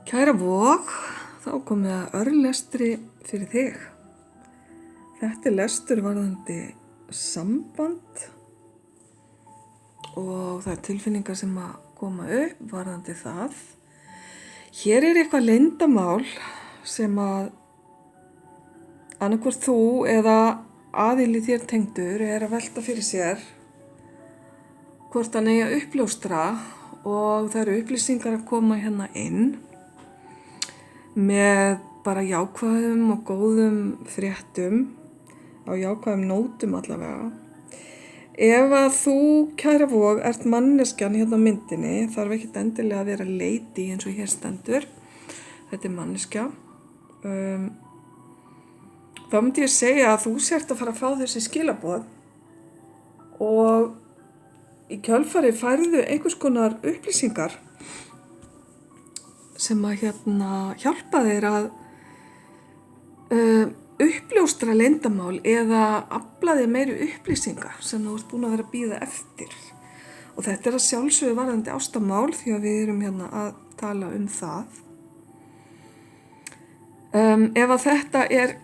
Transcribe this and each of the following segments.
Kæra Vog, þá komið að örlestri fyrir þig. Þetta er lestur varðandi samband og það er tilfinningar sem að koma upp varðandi það. Hér er eitthvað leyndarmál sem að annarkvort þú eða aðili þér tengdur er að velta fyrir sér hvort hann eigi að uppljóstra og það eru upplýsingar að koma hérna inn með bara jákvæðum og góðum fréttum, á jákvæðum nótum allavega. Ef að þú, kæra Vog, ert manneskjan hérna á myndinni, þarf ekkert endilega að vera lady eins og hér stendur. Þetta er manneskja. Þá myndi ég segja að þú sért að fara að fá þessi skilaboð og í kjölfarið færðu einhvers konar upplýsingar sem að hjálpa þér að uppljóstra leyndarmál eða afla þér meiri upplýsingar sem þú ert búin að vera að bíða eftir. Og þetta er að sjálfsögðu varðandi ástamál því að við erum hérna að tala um það. Ef að þetta er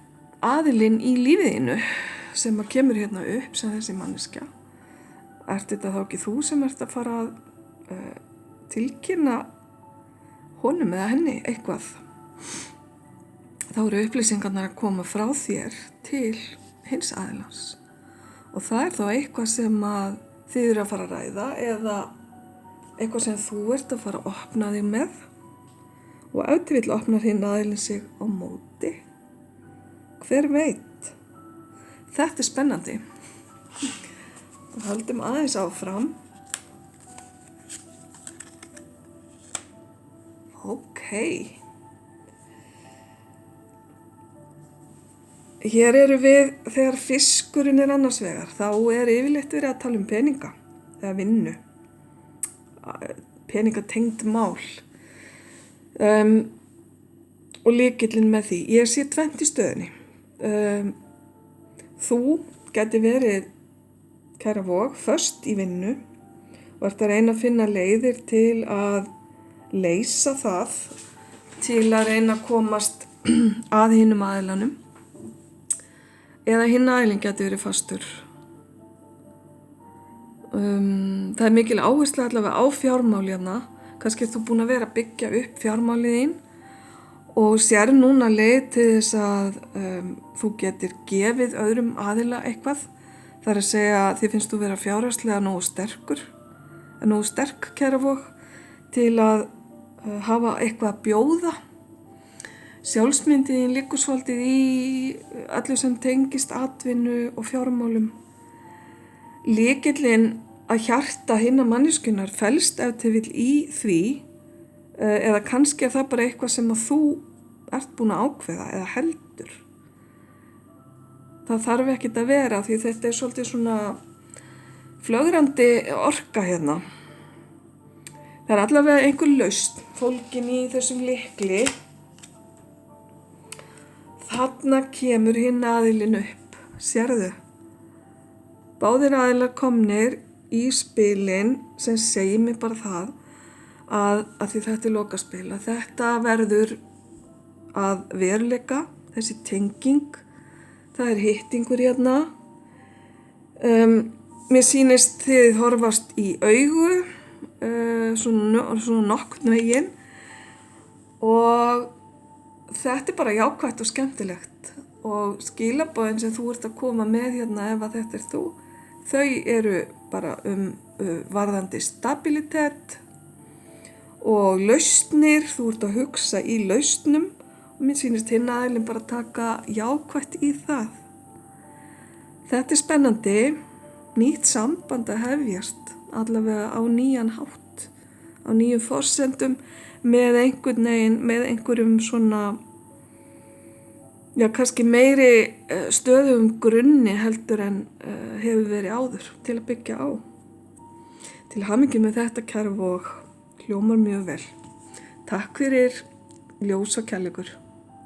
aðilinn í lífiðinu sem að kemur hérna upp sem þessi manneskja, ert þetta þá ekki þú sem ert að fara að tilkynna honum eða henni eitthvað, þá eru upplýsingarnar að koma frá þér til hins aðilans. Og það er þá eitthvað sem að þið eru að fara að ræða eða eitthvað sem þú ert að fara að opna þig með. Og ef þið vill opna hinn aðilin sig á móti, hver veit? Þetta er spennandi. Og höldum aðeins áfram. Ókei. Hér eru við þegar fiskurinn er annars vegar. Þá er yfirleitt verið að tala um peninga eða vinnu. Peningatengd mál. Og lykillinn með því. Ég sé tvennt í stöðunni. Þú gæti verið, kæra Vog, föst í vinnu og ert að reyna að finna leiðir til að leysa það, til að reyna að komast að hinum aðilanum eða hinn aðilinn gæti verið fastur. Það er mikil áhersla allavega á fjármáli hérna. Kannski ert þú búin að vera að byggja upp fjármálið þín og sér núna leið til þess að þú getur gefið öðrum aðila eitthvað. Það er að segja að þið finnst þú vera fjárhagslega nógu sterk, kæra Vog, til að hafa eitthvað að bjóða. Sjálfsmyndiðin liggur svolítið í öllu sem tengist atvinnu og fjármálum. Lykillinn að hjarta hinna manneskjunnar felst ef til vill í því, eða kannski er það bara eitthvað sem að þú ert búin að ákveða eða heldur. Það þarf ekkert að vera því þetta er svolítið svona flögrandi orka hérna. Það er allavega einhver lausn fólgin í þessum lykli. Þarna kemur hinn aðilinn upp, sérðu. Báðir aðilar komnir í spilin sem segir mig bara það að því þetta er lokaspil, að þetta verður að veruleika, þessi tenging, það er hittingur hérna. Mér sýnist þið horfast í augu, svona nokkurn veginn og þetta er bara jákvætt og skemmtilegt og skilaboðin sem þú ert að koma með hérna ef að þetta er þú, þau eru bara varðandi stabilitet og lausnir, þú ert að hugsa í lausnum og mér sýnist hinn aðilinn bara taka jákvætt í það. Þetta er spennandi, nýtt samband að hefjast, allavega á nýjan hátt, á nýjum forsendum með einhverjum svona, já kannski meiri stöðum grunni heldur en hefur verið áður til að byggja á. Til hamingju með þetta, kæra Vog, hljómar mjög vel. Takk fyrir ljós og kærleikur.